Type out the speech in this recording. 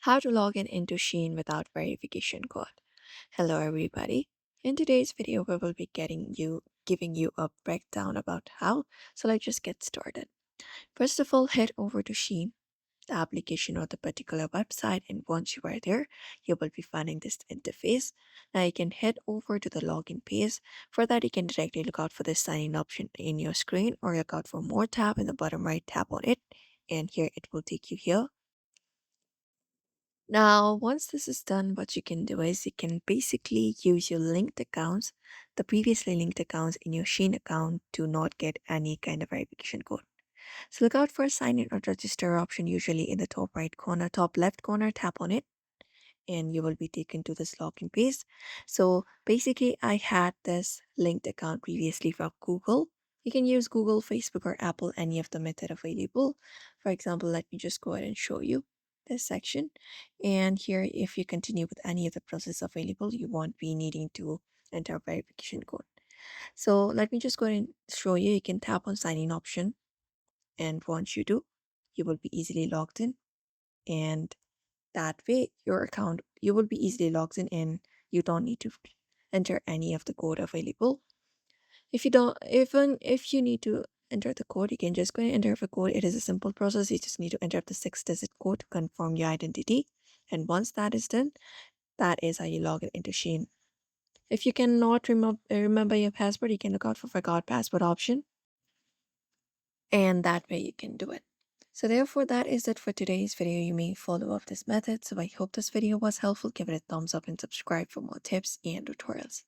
How to log in into SHEIN without verification code. Hello everybody. In today's video we will be giving you a breakdown about how, so let's just get started. First of all, head over to SHEIN, the application or the particular website, and once you are there, you will be finding this interface. Now you can head over to the login page. For that, you can directly look out for the sign in option in your screen or look out for more tab in the bottom right, tap on it, and here it will take you here. Now, once this is done, what you can do is you can basically use your linked accounts, the previously linked accounts in your SHEIN account to not get any kind of verification code. So look out for a sign in or register option usually in the top right corner, top left corner, tap on it and you will be taken to this login page. So basically, I had this linked account previously from Google. You can use Google, Facebook, or Apple, any of the method available. For example, let me just go ahead and show you this section. And here, if you continue with any of the process available, you won't be needing to enter a verification code. So let me just go ahead and show you. You can tap on sign in option. And once you do, you will be easily logged in. And that way, your account, you will be easily logged in and you don't need to enter any of the code available. If you don't, even if you need to enter the code, you can just go and enter the code. It is a simple process. You just need to enter the 6-digit code to confirm your identity. And once that is done, that is how you log it into SHEIN. If you cannot remember your password, you can look out for forgot password option and that way you can do it. So therefore that is it for today's video. You may follow up this method. So I hope this video was helpful. Give it a thumbs up and subscribe for more tips and tutorials.